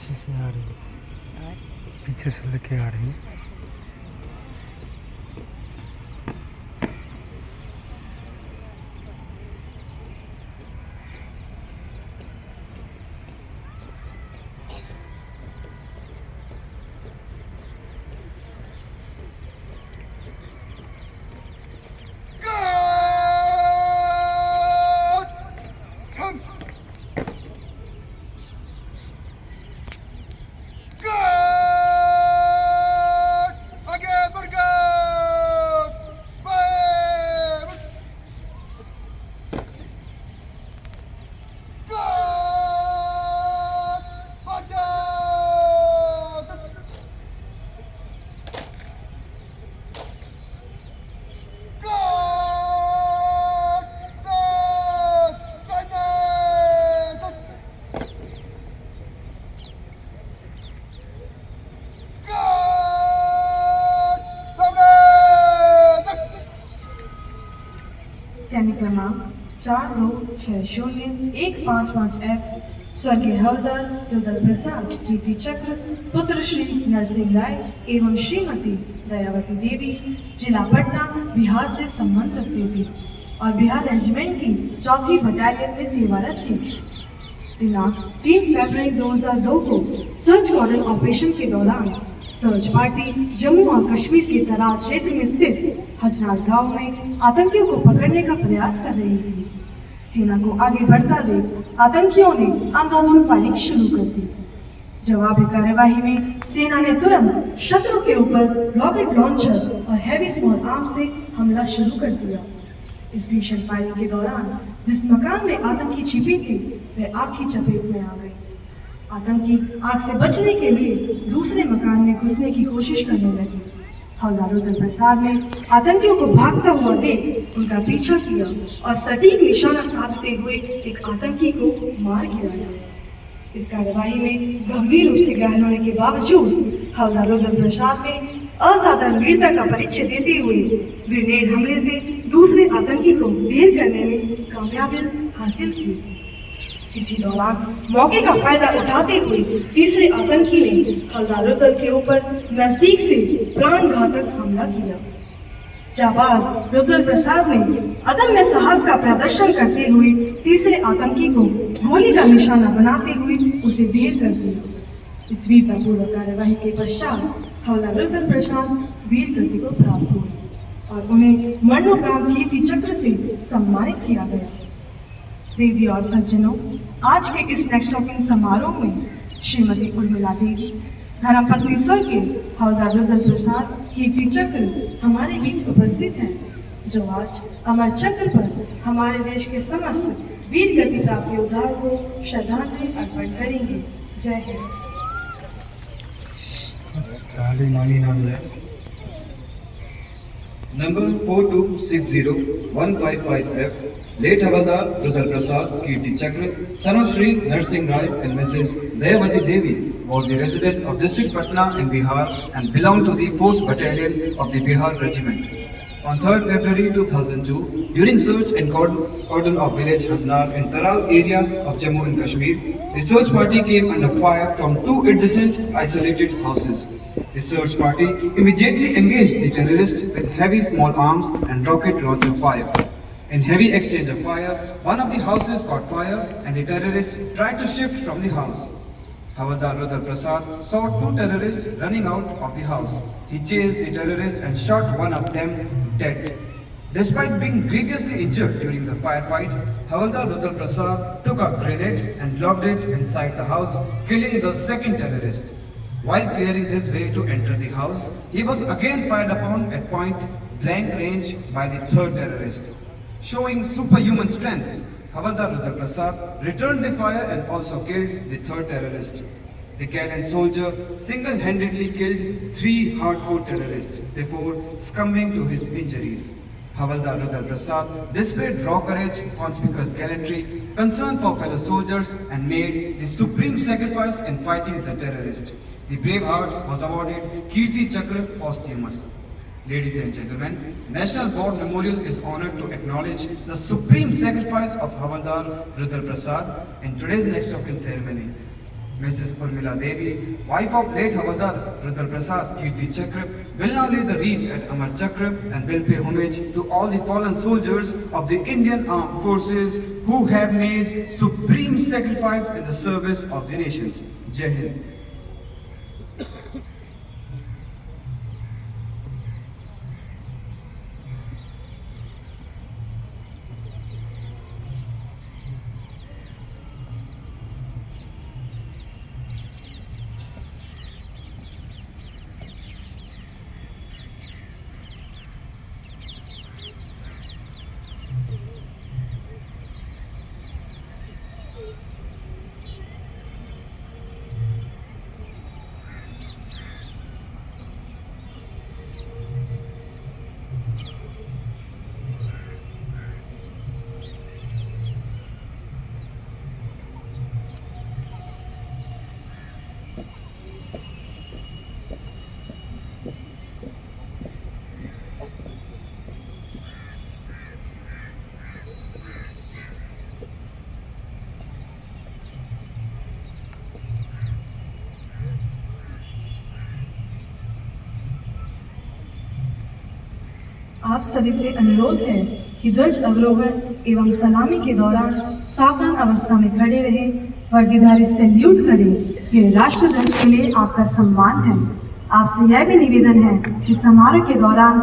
पीछे से आ रही है, पीछे से लेके आ रही है। सैनिक क्रमांक 4260-155F स्वर्गीय हवलदार रुद्र प्रसाद कीर्ति चक्र पुत्र श्री नरसिंह राय एवं श्रीमती दयावती देवी जिला पटना बिहार से संबंध रखती थी और बिहार रेजिमेंट की 4वीं बटालियन में सेवारत थी। दिनांक 3 फरवरी 2002 को सर्च कॉर्डन ऑपरेशन के दौरान सर्च पार्टी जम्मू और कश्मीर के तराल क्षेत्र में स्थित हजनार गांव में आतंकियों को पकड़ने का प्रयास कर रही थी। सेना को आगे बढ़ता देख आतंकियों ने अंधाधुंध फायरिंग शुरू कर दी। जवाबी कार्यवाही में सेना ने तुरंत शत्रु के ऊपर रॉकेट लॉन्चर और हैवी स्मॉल आर्म से हमला शुरू कर दिया। इस भीषण फायरिंग के दौरान जिस मकान में आतंकी छिपी थी वह आग की चपेट में आ गई। आतंकी आग से बचने के लिए दूसरे मकान में घुसने की कोशिश करने लगे। हवलदार रुद्र प्रसाद ने आतंकियों को भागता हुआ देख उनका पीछा किया और सटीक निशाना साधते हुए एक आतंकी को मार गिराया। इस कार्यवाही में गंभीर रूप से घायल होने के बावजूद हवलदार रुद्र प्रसाद ने असाधारण वीरता का परिचय देते हुए ग्रेनेड हमले से दूसरे आतंकी को ढेर करने में कामयाबी हासिल की। इसी दौरान मौके का फायदा उठाते हुए तीसरे आतंकी ने हवलदार रुद्र के ऊपर नजदीक से प्राण घातक हमला किया। जाबाज रुद्र प्रसाद ने अदम्य साहस का प्रदर्शन करते हुए तीसरे आतंकी को गोली का निशाना बनाते हुए उसे ढेर कर दिया। इस वीरतापूर्वक कार्यवाही के पश्चात हवलदार रुद्र प्रसाद वीर गति को प्राप्त हुए और उन्हें मरणोपरांत कीर्ति चक्र से सम्मानित किया गया। देवी और सज्जनों, आज के इस नेक्स्ट ऑफ इन समारोह में श्रीमती उर्मिला देवी धर्मपत्नी स्वर्गीय हवलदार रुद्र प्रसाद कीर्ति चक्र हमारे बीच उपस्थित हैं, जो आज अमर चक्र पर हमारे देश के समस्त वीर गति प्राप्त योद्धाओं को श्रद्धांजलि अर्पण करेंगे। जय Hind. Number 4260155F, late Havaldar Rudra Prasad Kirti Chakra, son of Shri Narsingh Rai and Mrs. Dayavati Devi, was the resident of district Patna in Bihar and belonged to the 4th Battalion of the Bihar Regiment. On 3rd February 2002, during search and cordon of village Haznar in Taral area of Jammu and Kashmir, the search party came under fire from 2 adjacent isolated houses. The search party immediately engaged the terrorists with heavy small arms and rocket launcher fire. In heavy exchange of fire, one of the houses caught fire and the terrorists tried to shift from the house. Havaldar Rudra Prasad saw 2 terrorists running out of the house. He chased the terrorists and shot one of them dead. Despite being grievously injured during the firefight, Havaldar Rudra Prasad took a grenade and lobbed it inside the house, killing the second terrorist. While clearing his way to enter the house, he was again fired upon at point blank range by the third terrorist. Showing superhuman strength, Havaldar Rudra Prasad returned the fire and also killed the third terrorist. The gallant soldier single-handedly killed 3 hardcore terrorists before succumbing to his injuries. Havaldar Rudra Prasad displayed raw courage, conspicuous gallantry, concern for fellow soldiers and made the supreme sacrifice in fighting the terrorist. The brave heart was awarded Kirti Chakra posthumous. Ladies and gentlemen, National War Memorial is honored to acknowledge the supreme sacrifice of Havaldar Rudra Prasad in today's next of kin ceremony. Mrs. Urmila Devi, wife of late Havaldar Rudra Prasad Kirti Chakra, will now lay the wreath at Amar Chakra and will pay homage to all the fallen soldiers of the Indian Armed Forces who have made supreme sacrifice in the service of the nation. Jai Hind. आप सभी से अनुरोध है कि ध्वज अवरोहण एवं सलामी के दौरान सावधान अवस्था में खड़े रहें, वर्दीधारी सैल्यूट करें। ये राष्ट्र ध्वज के लिए आपका सम्मान है। आपसे यह भी निवेदन है कि समारोह के दौरान